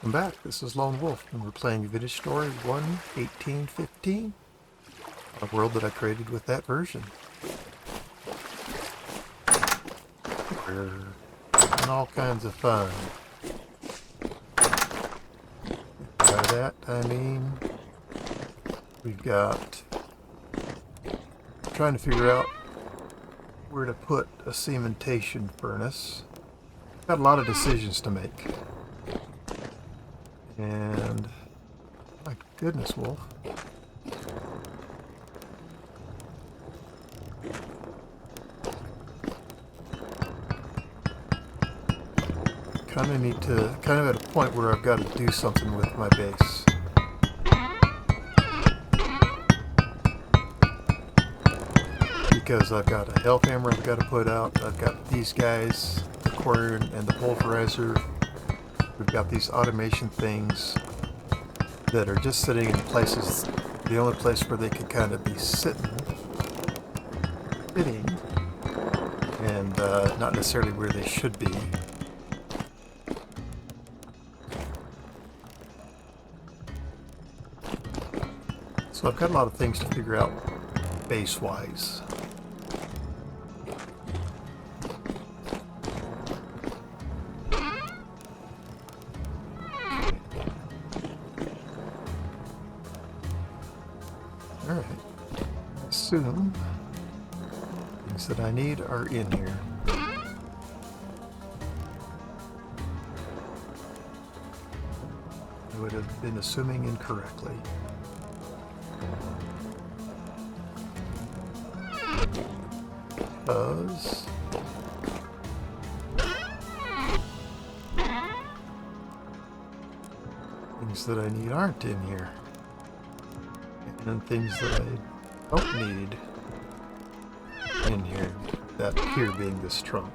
Welcome back. This is Lone Wolf, and we're playing Vintage Story 1.18.15, a world that I created with that version. We're having all kinds of fun. By that, I mean we've got trying to figure out where to put a cementation furnace. Got a lot of decisions to make. And my goodness, Wolf. Kind of at a point where I've got to do something with my base. Because I've got a health hammer I've got to put out. I've got these guys, the quarry and the pulverizer. We've got these automation things that are just sitting in places, the only place where they could kind of be sitting, and not necessarily where they should be. So I've got a lot of things to figure out base-wise. Alright, I assume things that I need are in here. I would have been assuming incorrectly. Because things that I need aren't in here. And then things that I don't need in here, that here being this trunk.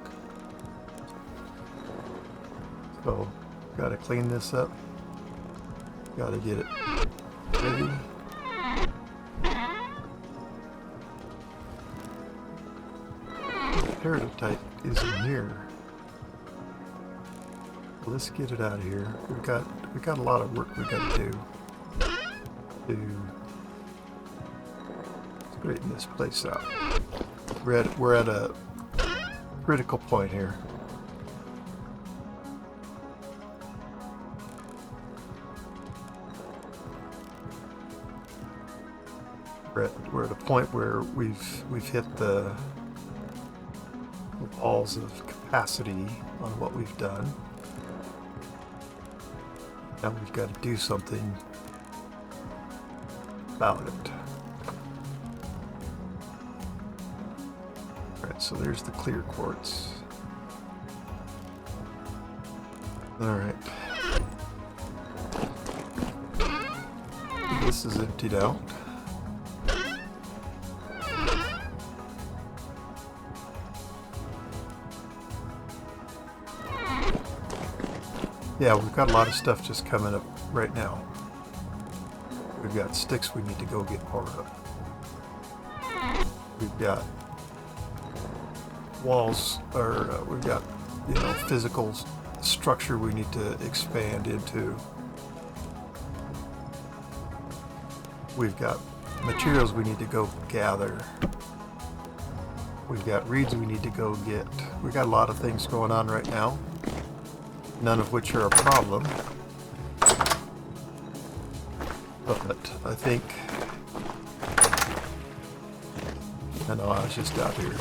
So, gotta clean this up. Gotta get it ready. Paratype is in here. Well, let's get it out of here. We've got a lot of work we got to do to straighten this place out. We're at a critical point here. We're at a point where we've hit the walls of capacity on what we've done. Now we've got to do something about it. Alright, so there's the clear quartz. Alright. This is emptied out. Yeah, we've got a lot of stuff just coming up right now. We've got sticks we need to go get more of. We've got walls, or we've got, physical structure we need to expand into. We've got materials we need to go gather. We've got reeds we need to go get. We've got a lot of things going on right now. None of which are a problem. But I think, I know I was just out here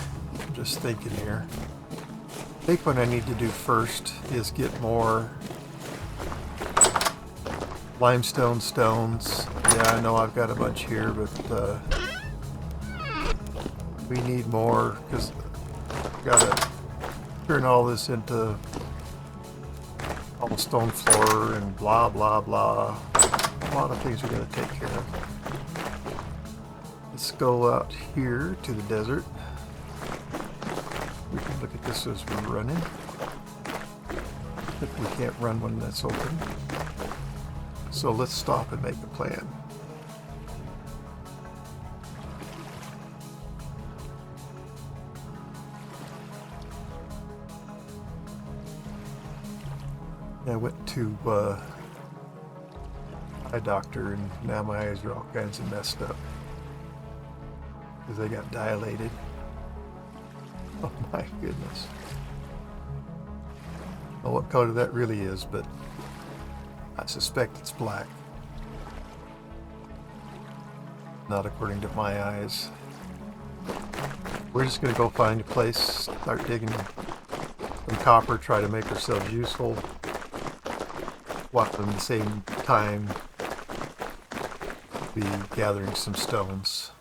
just thinking here. I think what I need to do first is get more limestone stones. Yeah, I know I've got a bunch here, but we need more because I've got to turn all this into stone floor and blah blah blah. A lot of things we're going to take care of. Let's go out here to the desert. We can look at this as we're running. If we can't run when that's open. So let's stop and make a plan. I went to eye doctor, and now my eyes are all kinds of messed up because they got dilated. Oh my goodness. I don't know what color that really is, but I suspect it's black. Not according to my eyes. We're just going to go find a place, start digging some copper, try to make ourselves useful, while at the same time be gathering some stones.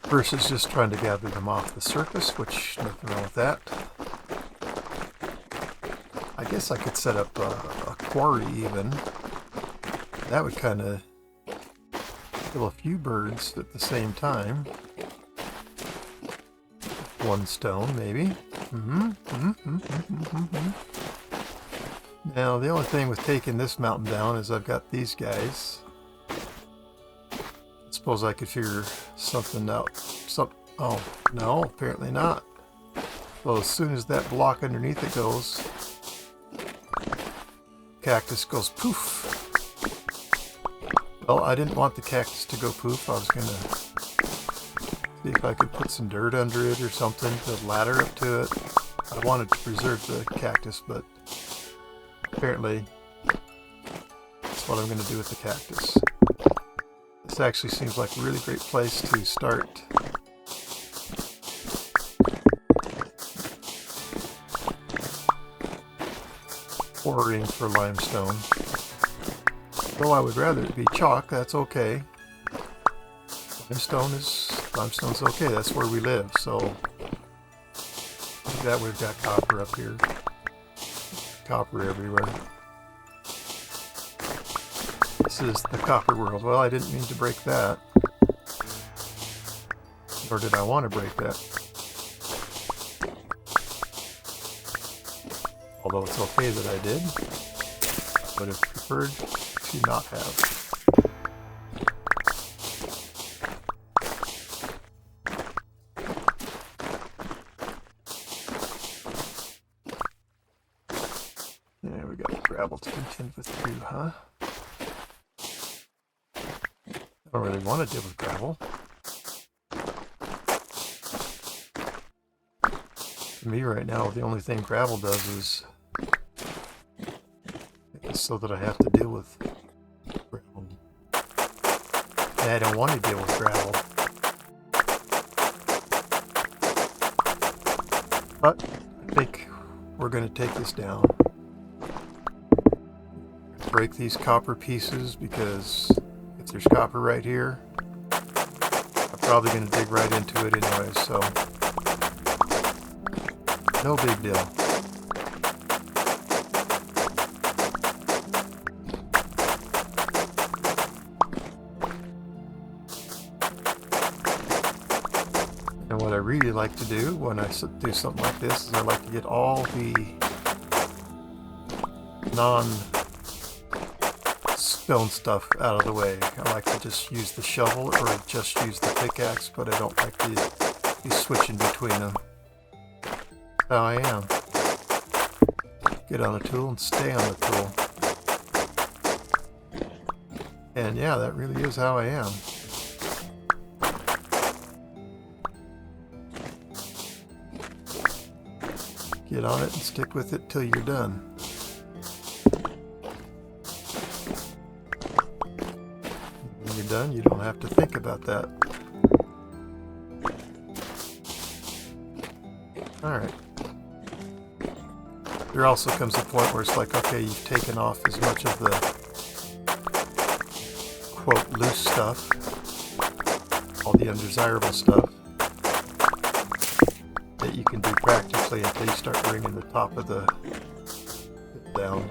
Versus just trying to gather them off the surface, which nothing wrong with that. I guess I could set up a quarry even. That would kind of kill a few birds at the same time. One stone, maybe. Now, the only thing with taking this mountain down is I've got these guys. I suppose I could figure something out. Oh, no, apparently not. Well, as soon as that block underneath it goes, cactus goes poof. Well, I didn't want the cactus to go poof. I was going to see if I could put some dirt under it or something to ladder up to it. I wanted to preserve the cactus, but apparently that's what I'm going to do with the cactus. This actually seems like a really great place to start quarrying for limestone. Though I would rather it be chalk, that's okay. Limestone's okay, that's where we live, so look at that, we've got copper up here. Copper everywhere. This is the copper world. Well, I didn't mean to break that. Nor did I want to break that. Although it's okay that I did. Would have preferred to not have. There we go. Gravel to contend with too, huh? I don't really want to deal with gravel. For me right now, the only thing gravel does is so that I have to deal with gravel. And I don't want to deal with gravel. But I think we're going to take this down. Break these copper pieces because if there's copper right here, I'm probably going to dig right into it anyway, so no big deal. And what I really like to do when I do something like this is I like to get all the non-stone stuff out of the way. I like to just use the shovel or just use the pickaxe, but I don't like to be switching between them. That's how I am. Get on a tool and stay on the tool. And yeah, that really is how I am. Get on it and stick with it till you're done. When you're done, you don't have to think about that. Alright. There also comes a point where it's like, okay, you've taken off as much of the quote loose stuff, all the undesirable stuff, that you can do practically until you start bringing the top of the down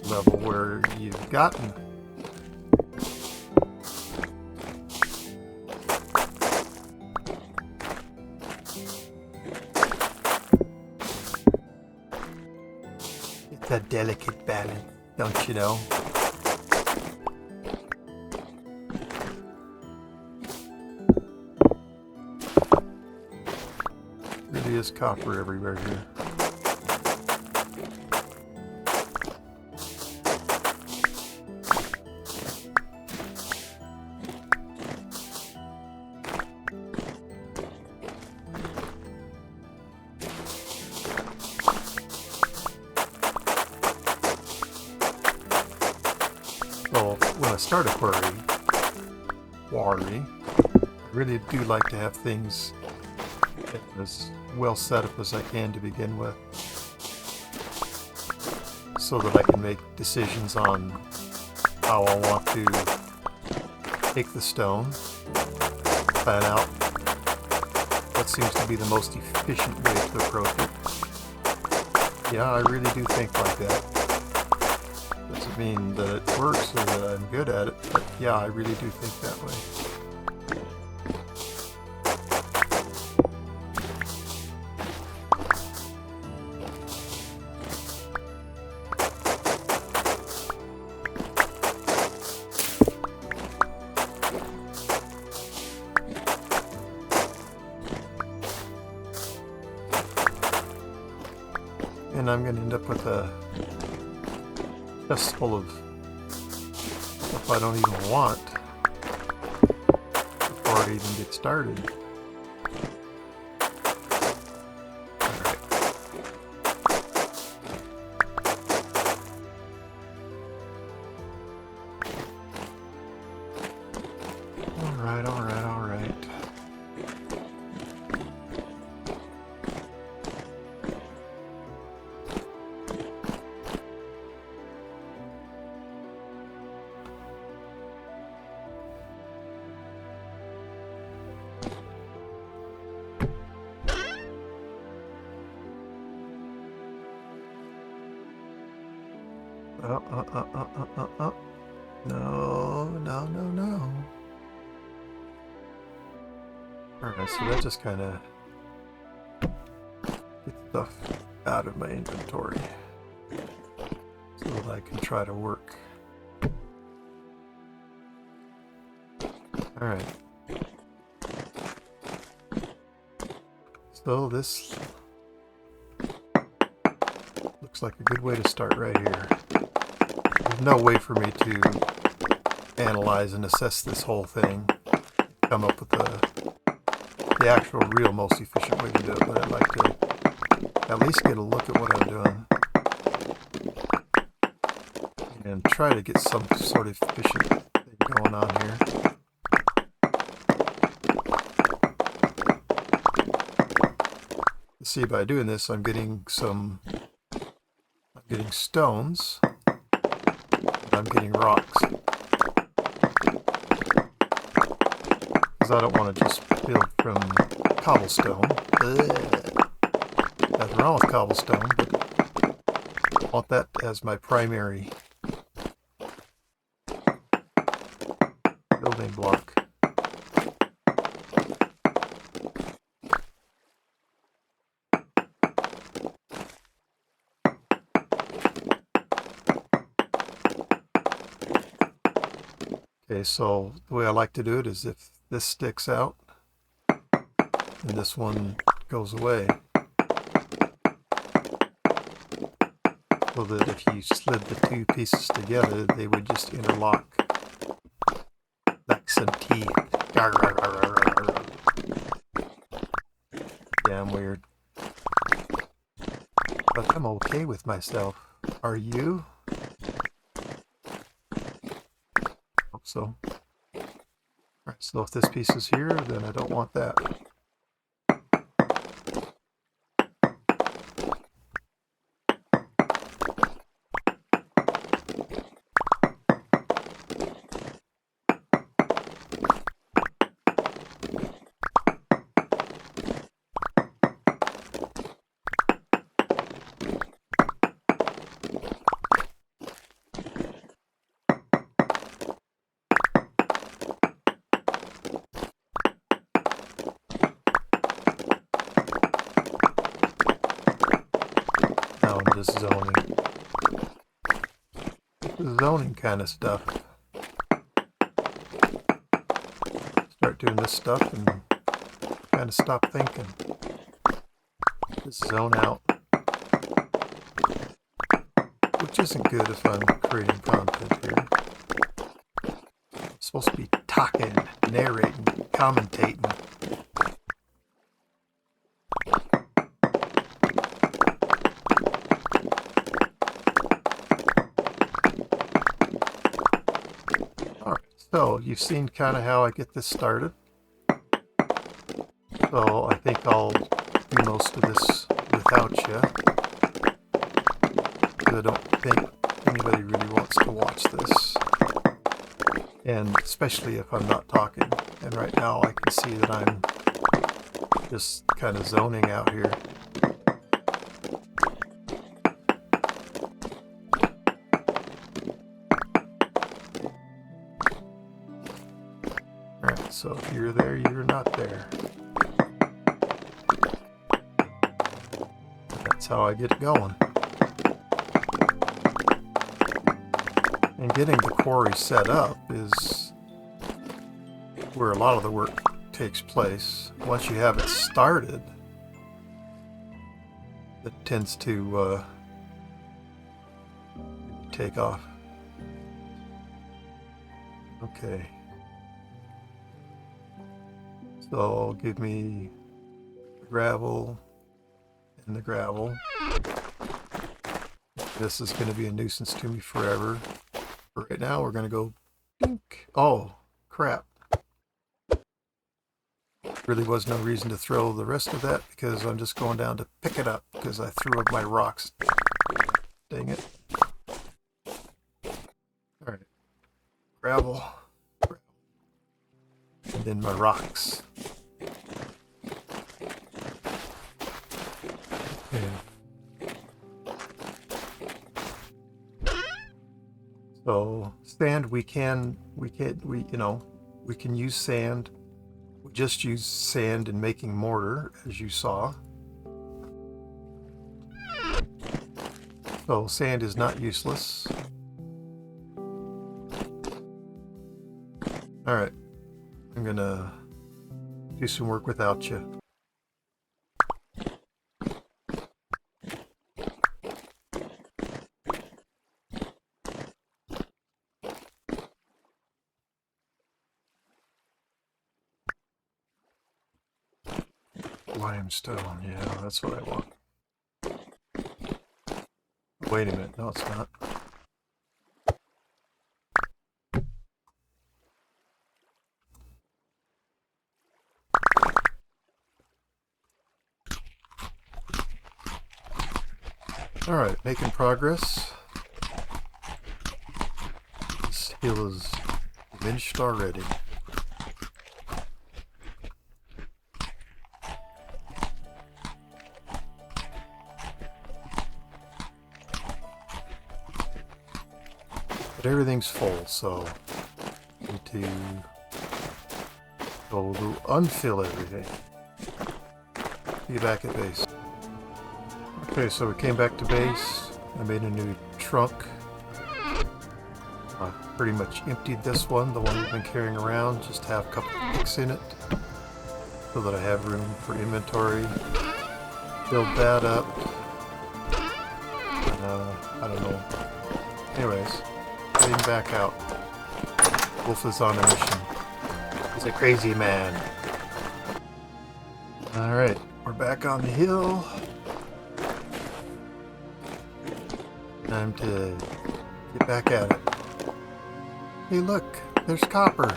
level where you've gotten it's a delicate balance, don't you know? really is copper everywhere here. So when I start a quarry, I really do like to have things as well set up as I can to begin with, so that I can make decisions on how I want to take the stone, plan out what seems to be the most efficient way to approach it. Yeah, I really do think like that. Doesn't mean that it works or that I'm good at it, but yeah, I really do think that way. And I'm going to end up with a chest full of stuff I don't even want before I even get started. Alright. Alright. No. Alright, so that just kind of gets stuff out of my inventory so that I can try to work. Alright. So this looks like a good way to start right here. There's no way for me to analyze and assess this whole thing, come up with the actual real most efficient way to do it, but I'd like to at least get a look at what I'm doing and try to get some sort of efficient thing going on here. See, by doing this, I'm getting stones, and I'm getting rocks. Because I don't want to just build from cobblestone. Nothing wrong with cobblestone, but I want that as my primary building block. Okay, so the way I like to do it is if this sticks out and this one goes away, so that if you slid the two pieces together, they would just interlock like some teeth. Yeah, I'm weird. But I'm okay with myself. Are you? Hope so. Alright, so if this piece is here, then I don't want that. Now I'm just zoning. The zoning kind of stuff. Start doing this stuff and kind of stop thinking. Just zone out. Which isn't good if I'm creating content here. I'm supposed to be talking, narrating, commentating. Alright, so you've seen kind of how I get this started. So I think I'll do most of this without you. I don't think anybody really wants to watch this. And especially if I'm not talking. And right now I can see that I'm just kind of zoning out here. Alright, so if you're there, you're not there. That's how I get it going. And getting the quarry set up is where a lot of the work takes place. Once you have it started, it tends to take off. Okay. So give me the gravel and the gravel. This is going to be a nuisance to me forever. For right now, we're going to go dink. Oh, crap. Really was no reason to throw the rest of that because I'm just going down to pick it up because I threw up my rocks. Dang it. Alright. Gravel. And then my rocks. Okay. So sand we can use sand. We just use sand in making mortar, as you saw. So sand is not useless. Alright. I'm gonna do some work without you. Limestone, yeah, that's what I want. Wait a minute, no it's not. Alright, making progress. This hill is diminished already. But everything's full, so I need to go unfill everything. Be back at base. Okay, so we came back to base. I made a new trunk. I pretty much emptied this one, the one we've been carrying around, just to have a couple of picks in it so that I have room for inventory. Build that up. I don't know. Anyways, heading back out. Wolf is on a mission. He's a crazy man. Alright, we're back on the hill. Time to get back at it. Hey look, there's copper.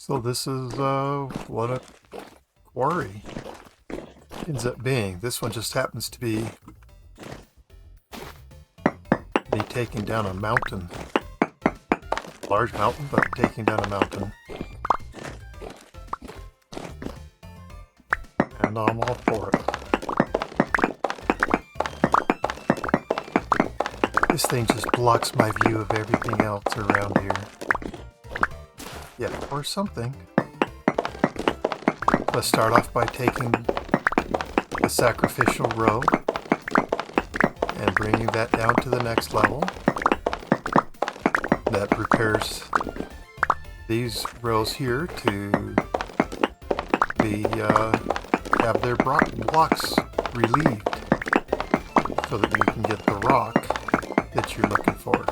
So this is what a quarry ends up being. This one just happens to be me taking down a mountain. Large mountain, but taking down a mountain. And I'm all for it. This thing just blocks my view of everything else around here. Yeah, or something. Let's start off by taking the sacrificial row and bringing that down to the next level. That prepares these rows here to be have their blocks relieved so that you can get the rock that you're looking for.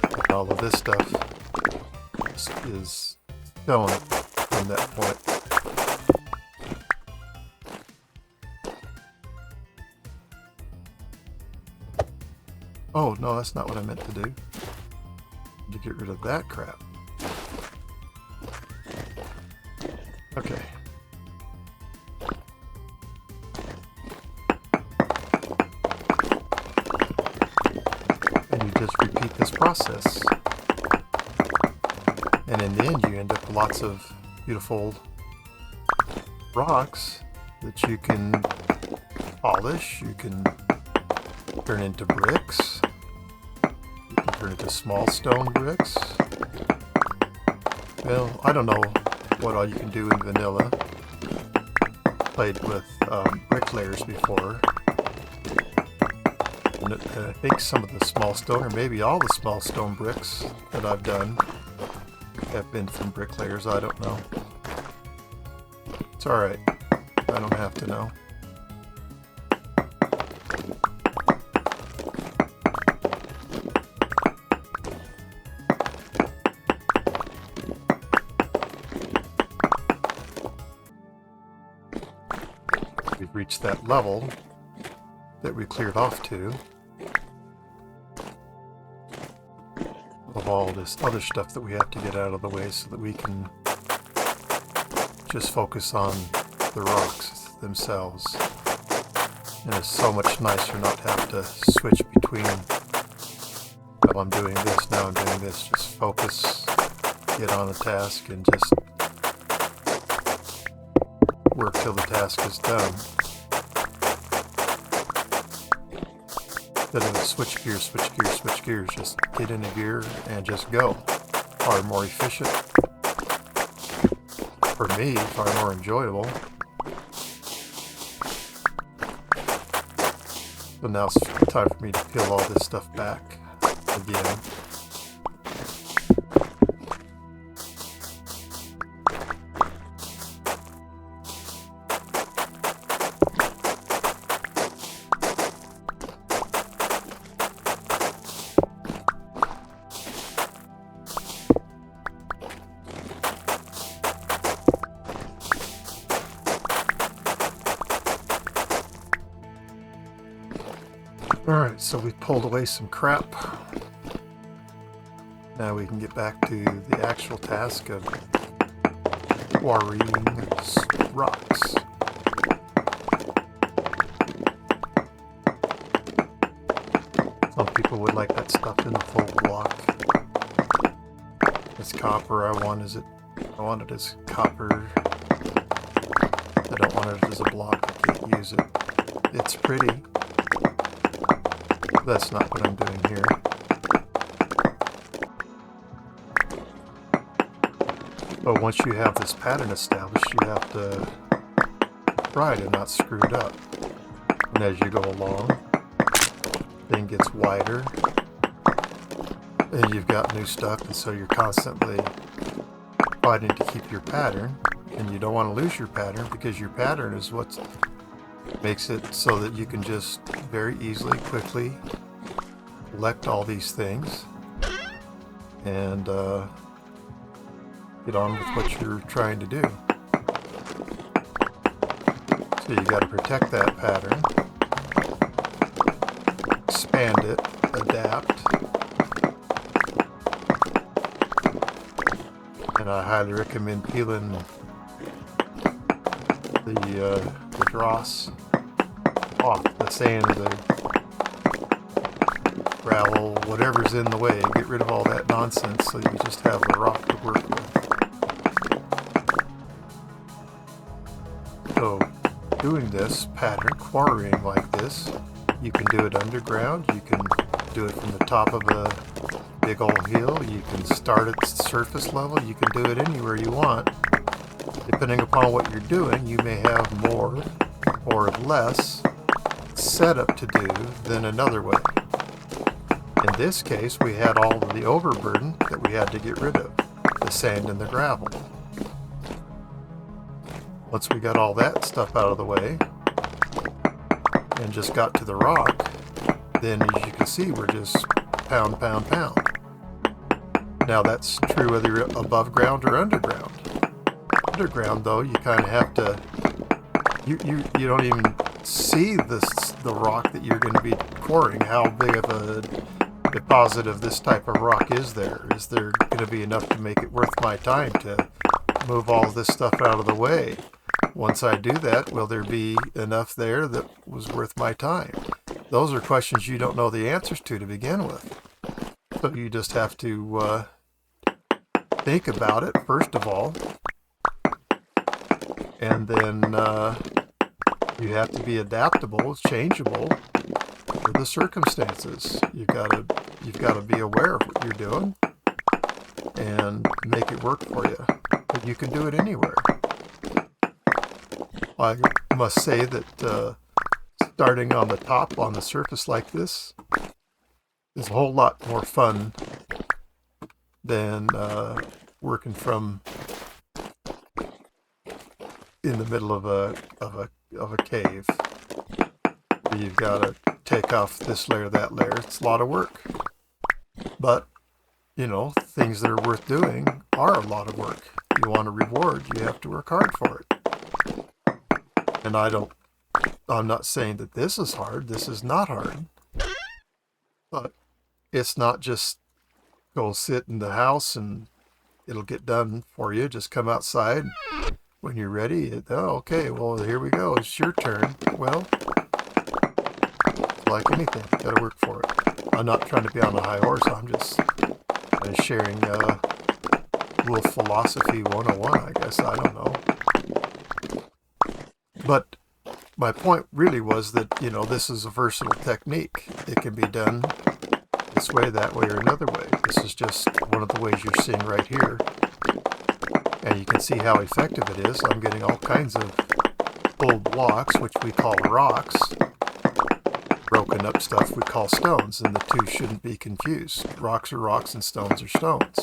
And all of this stuff is stone from that point. Oh no, that's not what I meant to do. To get rid of that crap. Okay. And you just repeat this process. And in the end you end up with lots of beautiful rocks that you can polish, you can turn into bricks. Turn into small stone bricks. Well, I don't know what all you can do in vanilla. Played with brick layers before. And I think some of the small stone, or maybe all the small stone bricks that I've done have been from brick layers. I don't know. It's alright. I don't have to know. We've reached that level that we cleared off to of all this other stuff that we have to get out of the way so that we can just focus on the rocks themselves. And it's so much nicer not to have to switch between, well, I'm doing this, now I'm doing this. Just focus, get on a task, and just work till the task is done. Instead of switch gears, switch gears, switch gears, just get in a gear and just go. Far more efficient. For me, far more enjoyable. So now it's time for me to peel all this stuff back again. Alright, so we've pulled away some crap. Now we can get back to the actual task of quarrying rocks. Some people would like that stuff in a full block. It's copper. I want it as copper. I don't want it as a block. I can't use it. It's pretty. That's not what I'm doing here. But once you have this pattern established, you have to try to not screw it up. And as you go along, the thing gets wider, and you've got new stuff, and so you're constantly fighting to keep your pattern, and you don't want to lose your pattern, because your pattern is what makes it so that you can just very easily, quickly collect all these things and get on with what you're trying to do. So you got to protect that pattern, expand it, adapt, and and I highly recommend peeling the dross off, the sand, the gravel, whatever's in the way. Get rid of all that nonsense so you just have the rock to work with. So doing this pattern, quarrying like this, you can do it underground, you can do it from the top of a big old hill, you can start at surface level, you can do it anywhere you want. Depending upon what you're doing, you may have more or less setup to do than another way. In this case, we had all of the overburden that we had to get rid of, the sand and the gravel. Once we got all that stuff out of the way and just got to the rock, then as you can see, we're just pound, pound, pound. Now that's true whether you're above ground or underground. Underground though, you kind of have to, you don't even see the rock that you're going to be quarrying. How big of a deposit of this type of rock is there? Is there going to be enough to make it worth my time to move all this stuff out of the way? Once I do that, will there be enough there that was worth my time? Those are questions you don't know the answers to begin with. So you just have to think about it, first of all. And then you have to be adaptable, changeable for the circumstances. You've got to be aware of what you're doing and make it work for you. But you can do it anywhere. I must say that starting on the top, on the surface like this, is a whole lot more fun than working from in the middle of a cave. You've got to take off this layer, that layer. It's a lot of work. But, you know, things that are worth doing are a lot of work. You want a reward, you have to work hard for it. And I'm not saying that this is hard. This is not hard. But it's not just go sit in the house and it'll get done for you. Just come outside when you're ready. Okay, well, here we go. It's your turn. Well, like anything, you gotta work for it. I'm not trying to be on a high horse. I'm just sharing wolf philosophy 101, I guess. I don't know. But my point really was that, you know, this is a versatile technique. It can be done this way, that way, or another way. This is just one of the ways you're seeing right here. And you can see how effective it is. I'm getting all kinds of old blocks, which we call rocks. Broken up stuff we call stones, and the two shouldn't be confused. Rocks are rocks and stones are stones.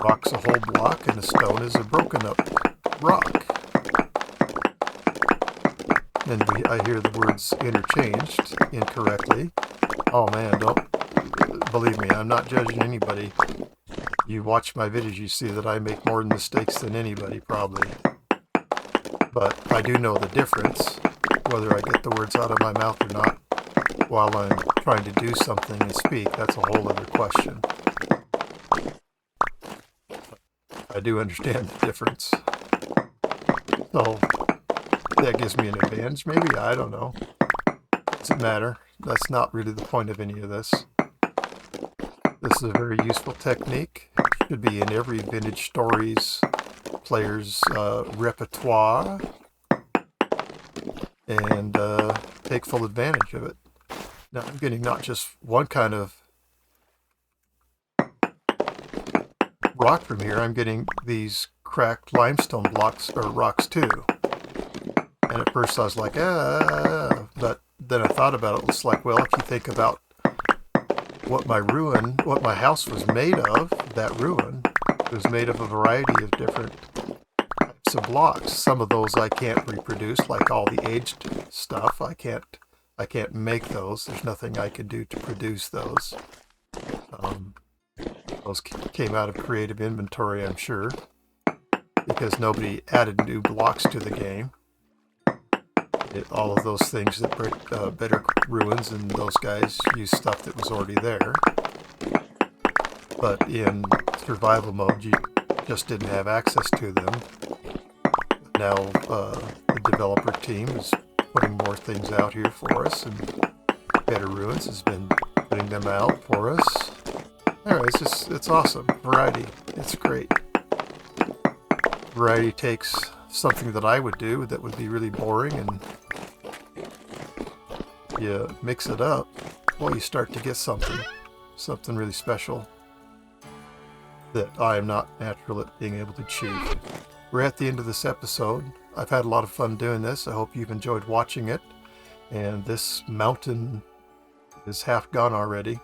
Rock's a whole block and a stone is a broken up rock. And I hear the words interchanged incorrectly. Oh man, don't believe me, I'm not judging anybody. You watch my videos, you see that I make more mistakes than anybody probably. But I do know the difference, whether I get the words out of my mouth or not while I'm trying to do something and speak. That's a whole other question. I do understand the difference. So that gives me an advantage, maybe? I don't know. Doesn't matter. That's not really the point of any of this. This is a very useful technique. Should be in every Vintage Stories player's repertoire. And take full advantage of it. Now I'm getting not just one kind of rock from here, I'm getting these cracked limestone blocks or rocks too. And at first I was like, but then I thought about it. It's like, well, if you think about what my house was made of, that ruin was made of a variety of different types of blocks. Some of those I can't reproduce, like all the aged stuff. I can't make those. There's nothing I could do to produce those. Those came out of creative inventory, I'm sure, because nobody added new blocks to the game. All of those things that break better ruins, and those guys used stuff that was already there. But in survival mode, you just didn't have access to them. Now the developer team is putting more things out here for us, and Better Ruins has been putting them out for us. Anyway, it's awesome. Variety. It's great. Variety takes something that I would do that would be really boring, and you mix it up, well, you start to get something really special that I am not natural at being able to achieve. We're at the end of this episode. I've had a lot of fun doing this. I hope you've enjoyed watching it. And this mountain is half gone already.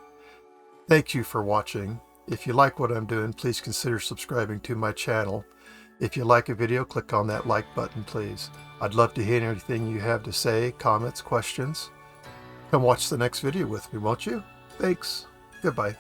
Thank you for watching. If you like what I'm doing, please consider subscribing to my channel. If you like a video, click on that like button, please. I'd love to hear anything you have to say, comments, questions. Come watch the next video with me, won't you? Thanks. Goodbye.